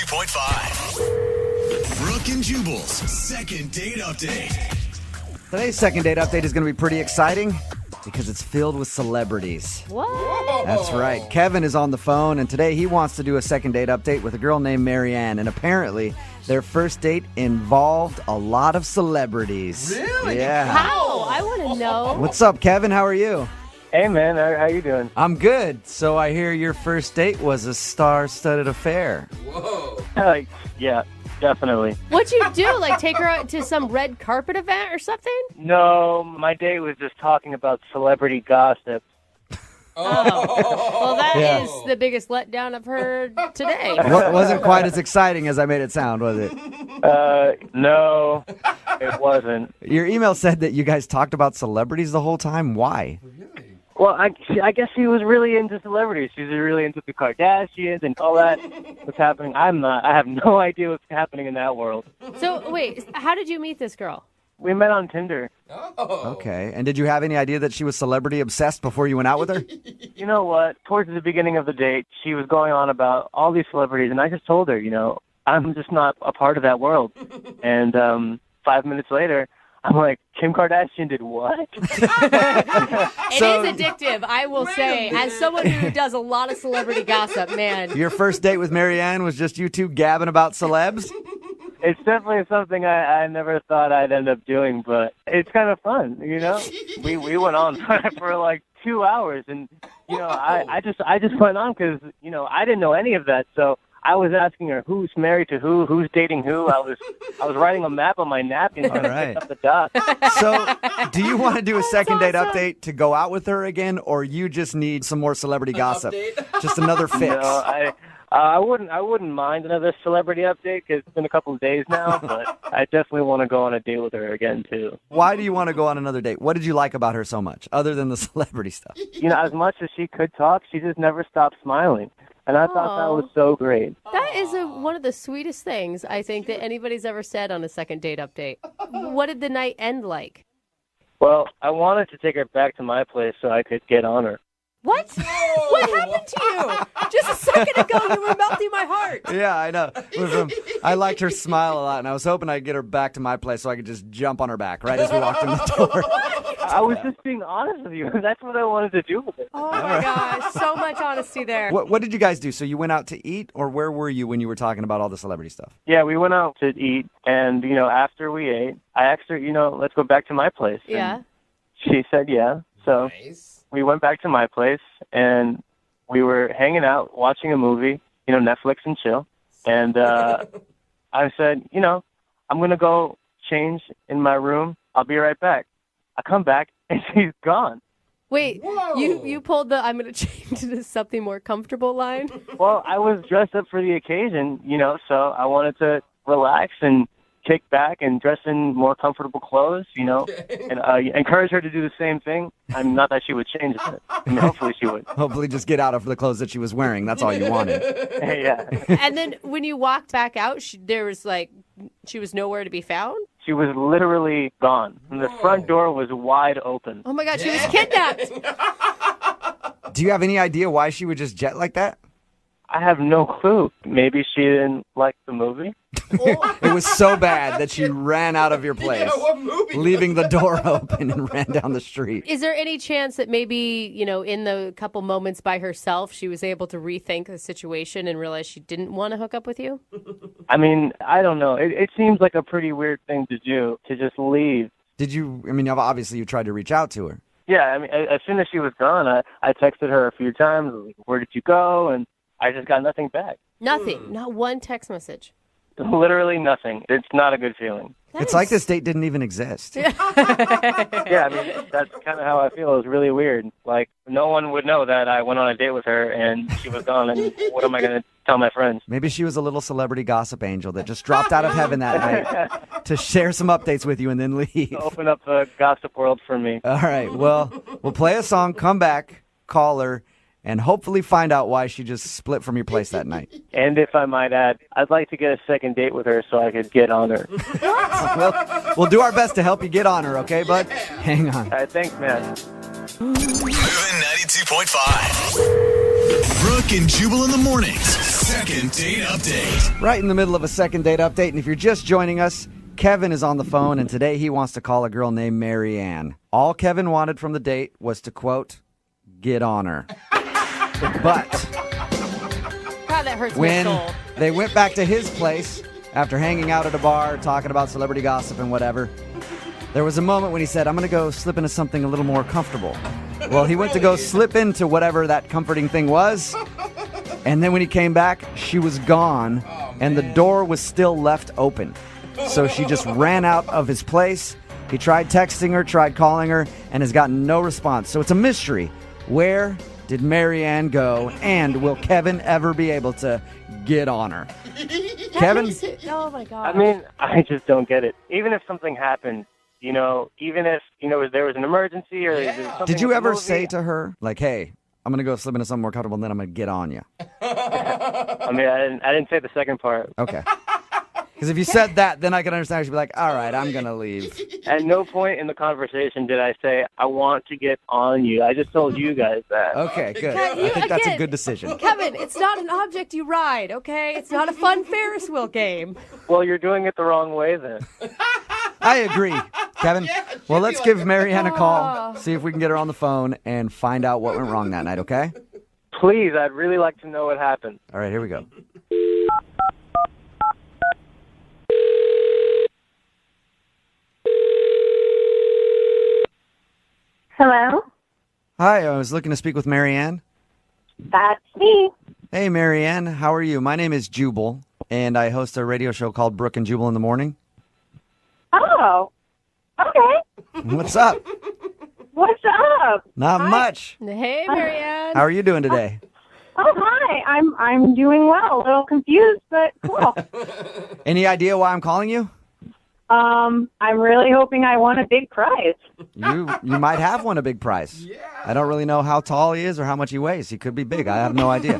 92.5. Brooke and Jubal's second date update. Today's second date update is going to be pretty exciting because it's filled with celebrities. What? That's right. Kevin is on the phone, and today he wants to do a second date update with a girl named Marianne. And apparently, their first date involved a lot of celebrities. Really? Yeah. How? I want to know. What's up, Kevin? How are you? Hey, man. How you doing? I'm good. So I hear your first date was a star-studded affair. Whoa. Yeah, definitely. What'd you do? Like take her out to some red carpet event or something? No, my date was just talking about celebrity gossip. Well, that Yeah. is the biggest letdown I've heard today. Wasn't quite as exciting as I made it sound, was it? No, it wasn't. Your email said that you guys talked about celebrities the whole time. Why? Well, I guess she was really into celebrities. She was really into the Kardashians and all that. What's happening? I'm not. I have no idea what's happening in that world. So, wait, how did you meet this girl? We met on Tinder. Okay. And did you have any idea that she was celebrity obsessed before you went out with her? You know what? Towards the beginning of the date, she was going on about all these celebrities, and I just told her, I'm just not a part of that world. And 5 minutes later, I'm like, Kim Kardashian did what? It is addictive, I will say. As someone who does a lot of celebrity gossip, man. Your first date with Marianne was just you two gabbing about celebs? It's definitely something I never thought I'd end up doing, but it's kind of fun, We went on for like 2 hours, and I just went on because I didn't know any of that, so I was asking her who's married to who's dating who. I was writing a map on my napkin trying to pick up the dots. So, do you want to do a second date update to go out with her again, or you just need some more celebrity gossip? Just another fix. No, I wouldn't mind another celebrity update because it's been a couple of days now, but I definitely want to go on a date with her again too. Why do you want to go on another date? What did you like about her so much, other than the celebrity stuff? As much as she could talk, she just never stopped smiling. And I thought that was so great. That is one of the sweetest things I think that anybody's ever said on a second date update. What did the night end like? Well, I wanted to take her back to my place so I could get on her. What? What happened to you? Just a second ago, you were melting my heart. Yeah, I know. I liked her smile a lot, and I was hoping I'd get her back to my place so I could just jump on her back right as we walked in the door. I was just being honest with you. That's what I wanted to do with it. Oh, my gosh. So much honesty there. What did you guys do? So you went out to eat, or where were you when you were talking about all the celebrity stuff? Yeah, we went out to eat, and, after we ate, I asked her, let's go back to my place. Yeah. And she said yeah, so we went back to my place, and we were hanging out, watching a movie, Netflix and chill, and I said, I'm going to go change in my room. I'll be right back. I come back, and she's gone. Wait, you pulled the I'm going to change into something more comfortable line? Well, I was dressed up for the occasion, so I wanted to relax and kick back and dress in more comfortable clothes, and encourage her to do the same thing. Not that she would change it. Hopefully she would. Hopefully just get out of the clothes that she was wearing. That's all you wanted. Yeah. And then when you walked back out, she was nowhere to be found? She was literally gone. And the front door was wide open. Oh, my God, she was kidnapped. Do you have any idea why she would just jet like that? I have no clue. Maybe she didn't like the movie. It was so bad that she ran out of your place, Yeah, what movie? leaving the door open and ran down the street. Is there any chance that maybe, in the couple moments by herself, she was able to rethink the situation and realize she didn't want to hook up with you? I mean, I don't know. It seems like a pretty weird thing to do, to just leave. Did you, obviously you tried to reach out to her. Yeah, I mean, as soon as she was gone, I texted her a few times, like, where did you go? And I just got nothing back. Nothing. Not one text message. Literally nothing. It's not a good feeling. It's like this date didn't even exist. Yeah, I mean, that's kind of how I feel. It was really weird. Like, no one would know that I went on a date with her and she was gone, and what am I going to tell my friends? Maybe she was a little celebrity gossip angel that just dropped out of heaven that night to share some updates with you and then leave. Open up the gossip world for me. All right, well, we'll play a song, come back, call her, and hopefully find out why she just split from your place that night. And if I might add, I'd like to get a second date with her so I could get on her. Well, we'll do our best to help you get on her, okay, bud? Hang on. All right, thanks, man. Moving 92.5. Brooke and Jubal in the mornings. Second date update. Right in the middle of a second date update, and if you're just joining us, Kevin is on the phone, and today he wants to call a girl named Mary Ann. All Kevin wanted from the date was to, quote, get on her. But God, that hurts my when soul. they went back to his place after hanging out at a bar, talking about celebrity gossip and whatever, there was a moment when he said, I'm going to go slip into something a little more comfortable. Well, he went to go slip into whatever that comforting thing was, and then when he came back, she was gone, and the door was still left open. So she just ran out of his place. He tried texting her, tried calling her, and has gotten no response. So it's a mystery. Where did Mary Ann go, and will Kevin ever be able to get on her? Kevin? Oh, my God. I mean, I just don't get it. Even if something happened, even if, there was an emergency or there's something. Did you with the ever movie, say to her, like, hey, I'm going to go slip into something more comfortable, and then I'm going to get on you? I mean, I didn't say the second part. Okay. Because if you said that, then I could understand. She'd be like, all right, I'm going to leave. At no point in the conversation did I say, I want to get on you. I just told you guys that. Okay, good. Kevin, I think that's a again, good decision. Kevin, it's not an object you ride, okay? It's not a fun Ferris wheel game. Well, you're doing it the wrong way then. I agree, Kevin. Well, let's give Mary Ann a call, see if we can get her on the phone, and find out what went wrong that night, okay? Please, I'd really like to know what happened. All right, here we go. Hello, Hi, I was looking to speak with Mary Ann. that's me. Hey, Mary Ann, how are you? My name is Jubal, and I host a radio show called Brooke and Jubal in the Morning. Oh, okay. What's up? What's up? Not much. Hey, Marianne. How are you doing today? Oh, hi. I'm doing well. A little confused, but cool. Any idea why I'm calling you? I'm really hoping I won a big prize. You might have won a big prize. Yeah. I don't really know how tall he is or how much he weighs. He could be big. I have no idea.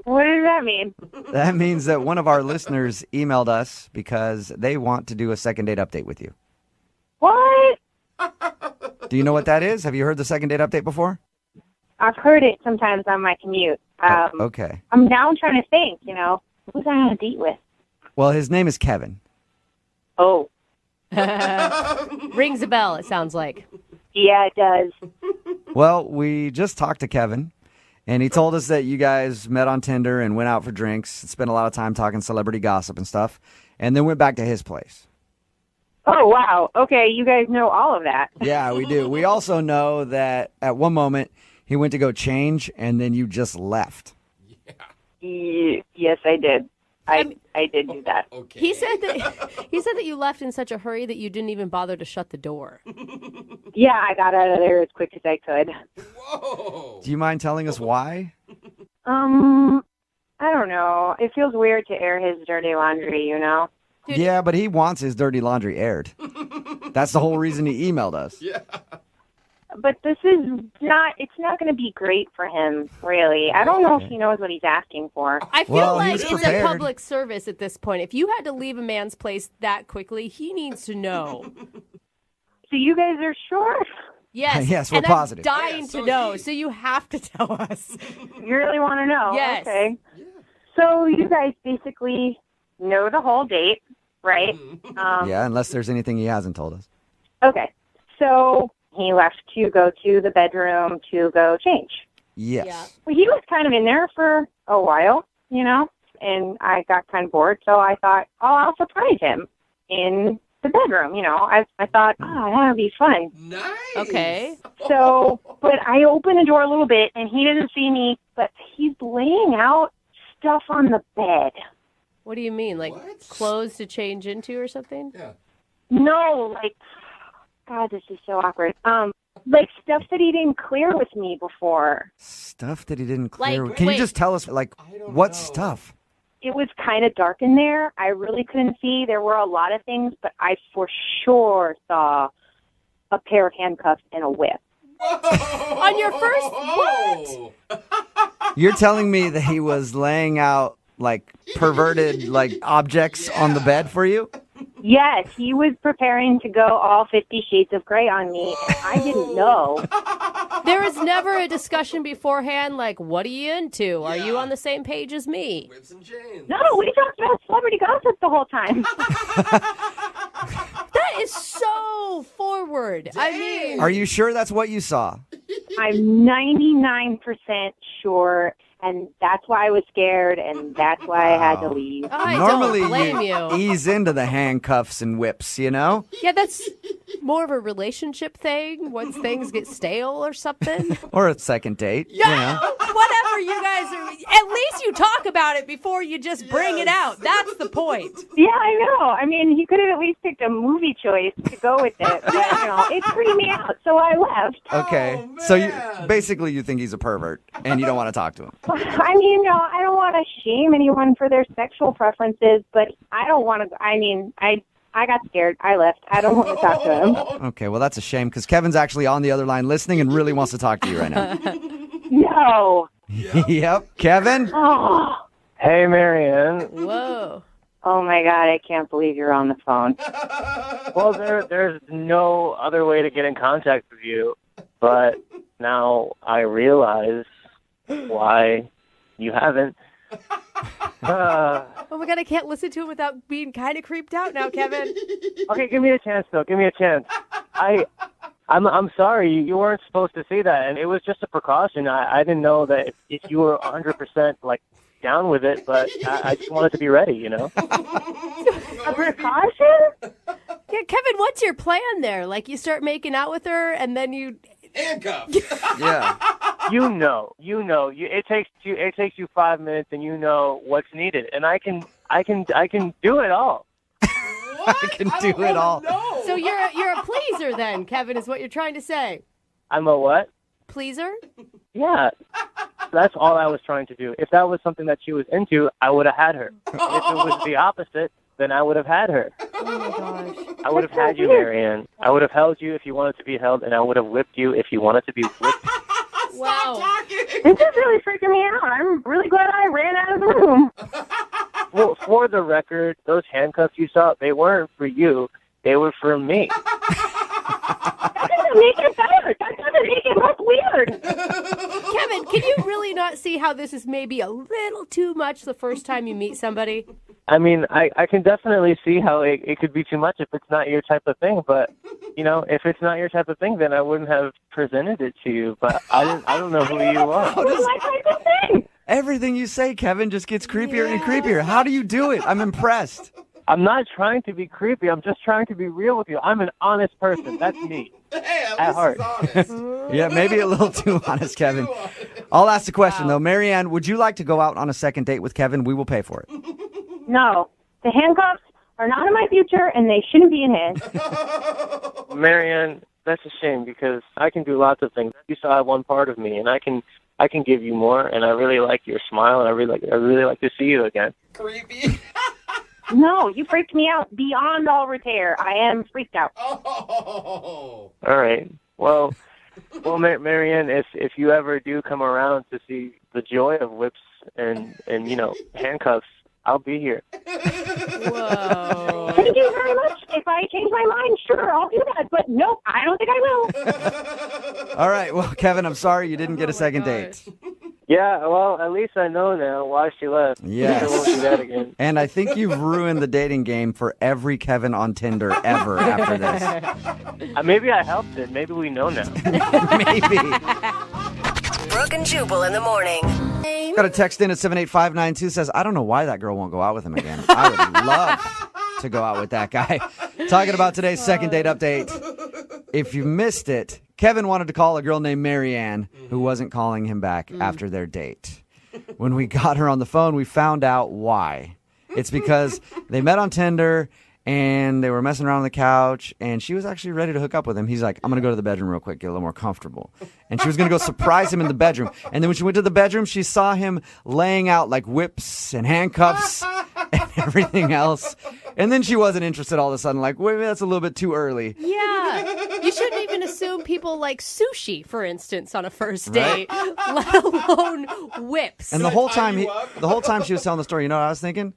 What does that mean? That means that one of our listeners emailed us because they want to do a second date update with you. What? Do you know what that is? Have you heard the second date update before? I've heard it sometimes on my commute. Okay. I'm now trying to think, who's I on a date with? Well, his name is Kevin. Oh, Rings a bell, it sounds like. yeah, it does. Well, we just talked to Kevin, and he told us that you guys met on Tinder and went out for drinks, spent a lot of time talking celebrity gossip and stuff, and then went back to his place. Oh, wow. Okay, you guys know all of that. Yeah, we do. We also know that at one moment he went to go change, and then you just left. Yes, I did. I did do that. Okay. He said that you left in such a hurry that you didn't even bother to shut the door. Yeah, I got out of there as quick as I could. Whoa. Do you mind telling us why? I don't know. It feels weird to air his dirty laundry, Dude. Yeah, but he wants his dirty laundry aired. That's the whole reason he emailed us. Yeah. But it's not going to be great for him, really. I don't know if he knows what he's asking for. I feel Well, like he's it's a prepared. public service at this point. If you had to leave a man's place that quickly, he needs to know. So you guys are sure? Yes. Yes, we're and positive. I'm dying so to know, he- so you have to tell us. You really want to know? Yes. Okay. So you guys basically know the whole date, right? Yeah, unless there's anything he hasn't told us. Okay. So he left to go to the bedroom to go change. Yes. Yeah. Well, he was kind of in there for a while, and I got kind of bored, so I thought, I'll surprise him in the bedroom, I thought, that would be fun. Nice. Okay. So, but I opened the door a little bit, and he didn't see me, but he's laying out stuff on the bed. What do you mean? Like What? clothes to change into or something? Yeah. No, God, this is so awkward. Like stuff that he didn't clear with me before. Stuff that he didn't clear. Like, Can you wait. just tell us, what know. stuff? It was kind of dark in there. I really couldn't see. There were a lot of things, but I for sure saw a pair of handcuffs and a whip. Whoa. On your first- what? You're telling me that he was laying out, perverted, objects on the bed for you? Yes, he was preparing to go all 50 Shades of Grey on me, and I didn't know. There was never a discussion beforehand like, what are you into? Are you on the same page as me? Whips and chains. No, we talked about celebrity gossip the whole time. That is so forward. I mean, Are you sure that's what you saw? I'm 99% sure, and that's why I was scared, and that's why I had to leave. I Normally, don't blame you. ease into the handcuffs and whips, you know? Yeah, that's more of a relationship thing once things get stale or something. Or a second date. You know? Whatever you guys are, at least you talk about it before you just bring it out. That's the point. Yeah, I know. I mean, he could have at least picked a movie choice to go with it, but, it freaked me out, so I left. Okay. Oh, So you man. basically you think he's a pervert and you don't want to talk to him. I mean, I don't want to shame anyone for their sexual preferences, but I don't want to, I got scared. I left. I don't want to talk to him. Okay, well, that's a shame because Kevin's actually on the other line listening and really wants to talk to you right now. No. Yep. Kevin? Oh. Hey, Marianne. Whoa. Oh my God, I can't believe you're on the phone. Well, there's no other way to get in contact with you, but now I realize why you haven't. Oh my God, I can't listen to him without being kind of creeped out now, Kevin. Okay, give me a chance, though. Give me a chance. I'm sorry. You weren't supposed to see that, and it was just a precaution. I didn't know that if you were 100% like down with it, but I just wanted to be ready, you know? A precaution? Yeah, Kevin, what's your plan there? Like you start making out with her and then you... Handcuffs. Yeah. You know. It takes you 5 minutes, and you know what's needed, and I can do it all. I can do it all. No. So you're a pleaser then, Kevin, is what you're trying to say. I'm a what? Pleaser? Yeah. That's all I was trying to do. If that was something that she was into, I would have had her. If it was the opposite, then I would have had her. Oh my gosh. I would have had you, Marianne. I would have held you if you wanted to be held, and I would have whipped you if you wanted to be whipped. Wow. This is really freaking me out. I'm really glad I ran out of the room. Well, for the record, those handcuffs you saw, they weren't for you. They were for me. That doesn't make it better. That doesn't make it look weird. Kevin, can you really not see how this is maybe a little too much the first time you meet somebody? I mean, I can definitely see how it could be too much if it's not your type of thing. But, if it's not your type of thing, then I wouldn't have presented it to you. But I don't know who you are. It's my type of thing. Everything you say, Kevin, just gets creepier and creepier. How do you do it? I'm impressed. I'm not trying to be creepy. I'm just trying to be real with you. I'm an honest person. That's me. Hey, at At least heart. he's honest. Yeah, maybe a little too honest, Kevin. I'll ask the question, though. Marianne, would you like to go out on a second date with Kevin? We will pay for it. No. The handcuffs are not in my future, and they shouldn't be in his. Marianne, that's a shame because I can do lots of things. You still have one part of me, and I can give you more. And I really like your smile, and I really like to see you again. Creepy. No, you freaked me out beyond all repair. I am freaked out. Oh. All right. Well, Marianne, if you ever do come around to see the joy of whips and handcuffs, I'll be here. Whoa. Thank you very much. If I change my mind, sure, I'll do that. But nope, I don't think I will. All right. Well, Kevin, I'm sorry you didn't get a second date. Yeah, well, at least I know now why she left. Yes. I won't do that again. And I think you've ruined the dating game for every Kevin on Tinder ever after this. Maybe I helped it. Maybe we know now. Maybe. Brooke and Jubal in the morning. Got a text in at 78592 says, I don't know why that girl won't go out with him again. I would love to go out with that guy. Talking about today's second date update. If you missed it, Kevin wanted to call a girl named Marianne who wasn't calling him back after their date. When we got her on the phone, we found out why. It's because they met on Tinder and they were messing around on the couch and she was actually ready to hook up with him. He's like, I'm going to go to the bedroom real quick, get a little more comfortable. And she was going to go surprise him in the bedroom. And then when she went to the bedroom, she saw him laying out like whips and handcuffs and everything else. And then she wasn't interested all of a sudden, like, wait, that's a little bit too early. Yeah. You shouldn't even assume people like sushi, for instance, on a first date, let alone whips. And the whole time she was telling the story, you know what I was thinking?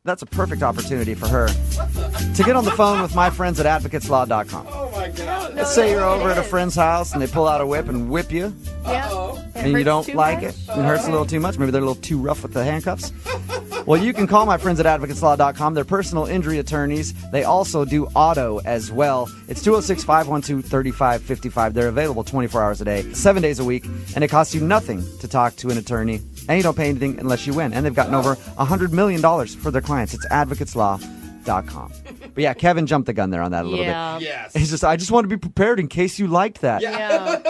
that's a perfect opportunity for her to get on the phone with my friends at advocateslaw.com. Oh my God. Let's say you're over at a friend's house and they pull out a whip and whip you, Yeah. and you don't like it. It hurts a little too much. Maybe they're a little too rough with the handcuffs. Well, you can call my friends at advocateslaw.com. They're personal injury attorneys. They also do auto as well. It's 206-512-3555. They're available 24 hours a day, 7 days a week, and it costs you nothing to talk to an attorney. And you don't pay anything unless you win. And they've gotten over $100 million for their clients. It's advocateslaw.com. But yeah, Kevin jumped the gun there on that a little bit. Yes. He's just, I just want to be prepared in case you liked that. Yeah.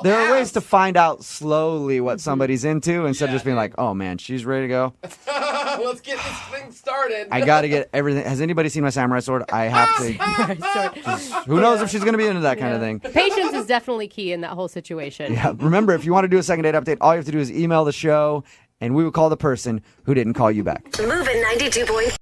There are ways to find out slowly what somebody's into instead of just being like, oh man, she's ready to go. Let's get this thing started. I got to get everything. Has anybody seen my samurai sword? I have to. Who knows if she's going to be into that kind of thing. Patience is definitely key in that whole situation. Yeah. Remember, if you want to do a second date update, all you have to do is email the show and we will call the person who didn't call you back. Moving 92.5.